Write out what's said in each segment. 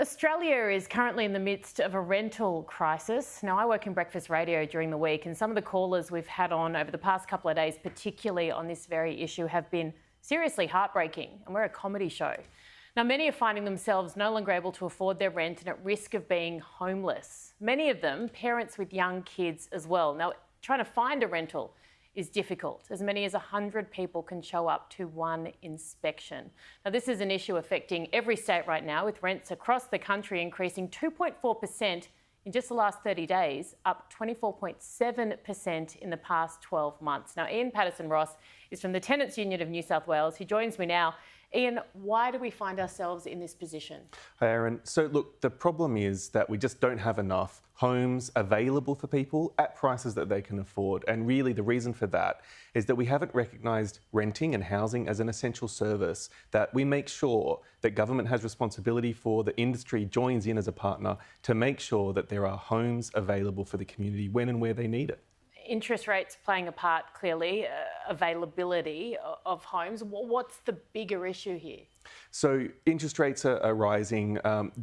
Australia is currently in the midst of a rental crisis. Now, I work in breakfast radio during the week, and some of the callers we've had on over the past couple of days, particularly on this very issue, have been seriously heartbreaking, and we're a comedy show. Now, many are finding themselves no longer able to afford their rent and at risk of being homeless. Many of them, parents with young kids as well. Now, trying to find a rental is difficult. As many as 100 people can show up to one inspection. Now, this is an issue affecting every state right now, with rents across the country increasing 2.4% in just the last 30 days, up 24.7% in the past 12 months. Now, Ian Patterson-Ross is from the Tenants Union of New South Wales. He joins me now. Ian, why do we find ourselves in this position? Hi, Aaron. So, look, the problem is that we just don't have enough homes available for people at prices that they can afford. And really, the reason for that is that we haven't recognised renting and housing as an essential service, that we make sure that government has responsibility for, the industry joins in as a partner to make sure that there are homes available for the community when and where they need it. Interest rates playing a part, clearly, availability of homes. What's the bigger issue here? So interest rates are rising.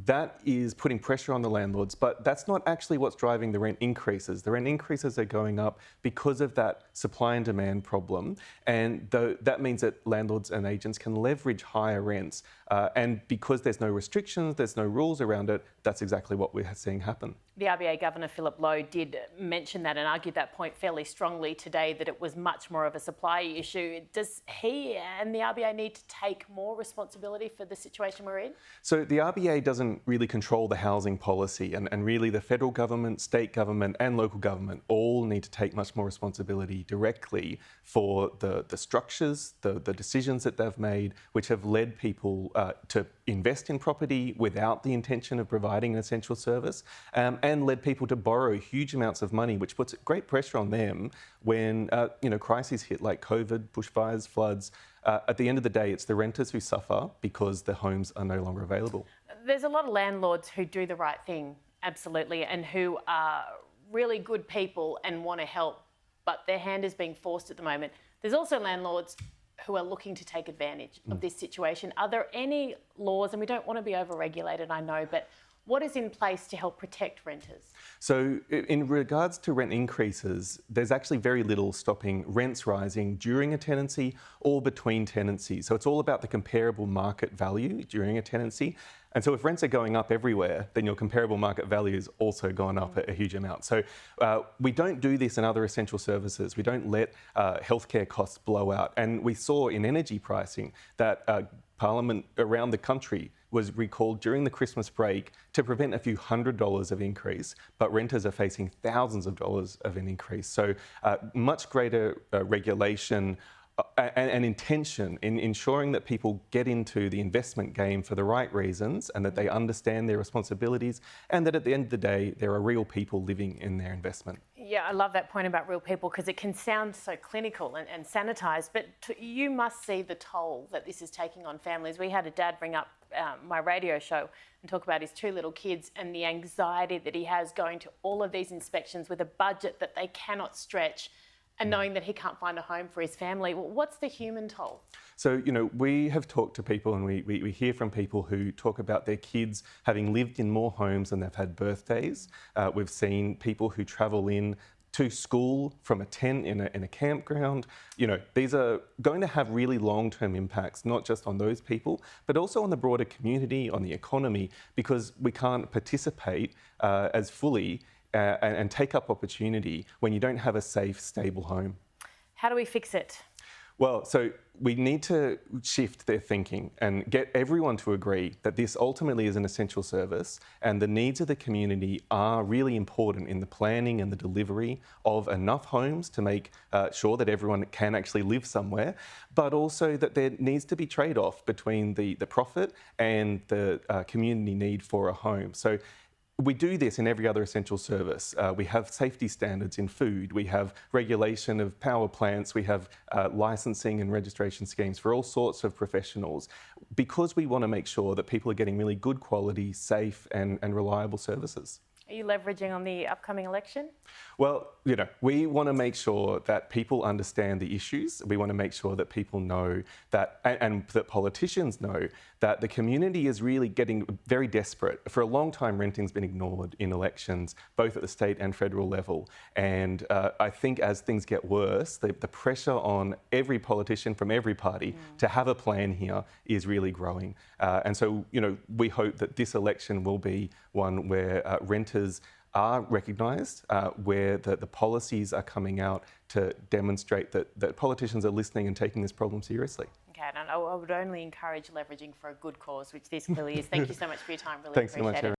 That is putting pressure on the landlords, but that's not actually what's driving the rent increases. The rent increases are going up because of that supply and demand problem, and that means that landlords and agents can leverage higher rents. And because there's no restrictions, there's no rules around it, that's exactly what we're seeing happen. The RBA Governor Philip Lowe did mention that and argued that point fairly strongly today, that it was much more of a supply issue. Does he and the RBA need to take more responsibility for the situation we're in? So the RBA doesn't really control the housing policy, and really the federal government, state government and local government all need to take much more responsibility directly for the structures, the decisions that they've made, which have led people to invest in property without the intention of providing an essential service, and led people to borrow huge amounts of money, which puts great pressure on them when crises hit like COVID, bushfires, floods. At the end of the day, it's the renters who suffer because the homes are no longer available. There's a lot of landlords who do the right thing, absolutely, and who are really good people and want to help, but their hand is being forced at the moment. There's also landlords who are looking to take advantage of this situation. Are there any laws, and we don't want to be over-regulated, I know, but what is in place to help protect renters? So in regards to rent increases, there's actually very little stopping rents rising during a tenancy or between tenancies. So it's all about the comparable market value during a tenancy. And so if rents are going up everywhere, then your comparable market value has also gone up a huge amount. So we don't do this in other essential services. We don't let healthcare costs blow out. And we saw in energy pricing that Parliament around the country was recalled during the Christmas break to prevent a few $100s of increase, but renters are facing thousands of dollars of an increase. So much greater regulation and intention in ensuring that people get into the investment game for the right reasons and that they understand their responsibilities, and that at the end of the day, there are real people living in their investment. Yeah, I love that point about real people, because it can sound so clinical and sanitised, but you must see the toll that this is taking on families. We had a dad ring up my radio show and talk about his two little kids and the anxiety that he has going to all of these inspections with a budget that they cannot stretch, and knowing that he can't find a home for his family. Well, what's the human toll? So, we have talked to people, and we hear from people who talk about their kids having lived in more homes than they've had birthdays. We've seen people who travel in to school from a tent in a campground. These are going to have really long-term impacts, not just on those people, but also on the broader community, on the economy, because we can't participate as fully and take up opportunity when you don't have a safe, stable home. How do we fix it? Well, so we need to shift their thinking and get everyone to agree that this ultimately is an essential service, and the needs of the community are really important in the planning and the delivery of enough homes to make sure that everyone can actually live somewhere, but also that there needs to be trade-off between the profit and the community need for a home. So we do this in every other essential service. We have safety standards in food, we have regulation of power plants, we have licensing and registration schemes for all sorts of professionals, because we want to make sure that people are getting really good quality, safe and reliable services. Are you leveraging on the upcoming election? Well, we want to make sure that people understand the issues. We want to make sure that people know that, and that politicians know that the community is really getting very desperate. For a long time, renting's been ignored in elections, both at the state and federal level. And I think as things get worse, the pressure on every politician from every party to have a plan here is really growing. And so, we hope that this election will be one where renters are recognised, where the policies are coming out to demonstrate that politicians are listening and taking this problem seriously. Okay, and I would only encourage leveraging for a good cause, which this clearly is. Thank you so much for your time. Really Thanks appreciate so much, it.